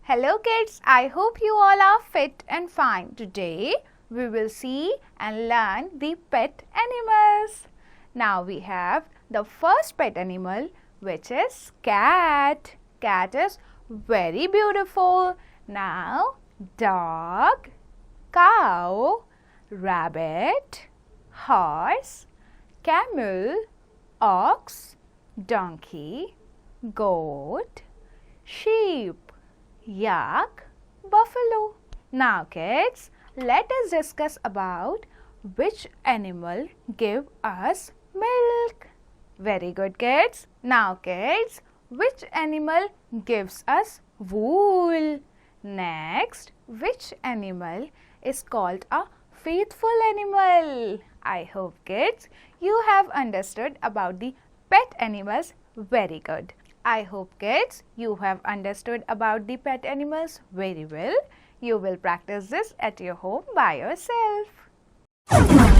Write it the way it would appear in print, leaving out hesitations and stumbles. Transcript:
Hello kids, I hope you all are fit and fine. Today we will see and learn the pet animals. Now we have the first pet animal, which is cat. Cat is very beautiful. Now dog, cow, rabbit, horse, camel, ox, donkey, goat, sheep, yak, buffalo. Now kids, let us discuss about which animal give us milk. Very good kids. Now kids, which animal gives us wool? Next, which animal is called a faithful animal? I hope kids you have understood about the pet animals very good. I hope kids you have understood about the pet animals very well. You will practice this at your home by yourself.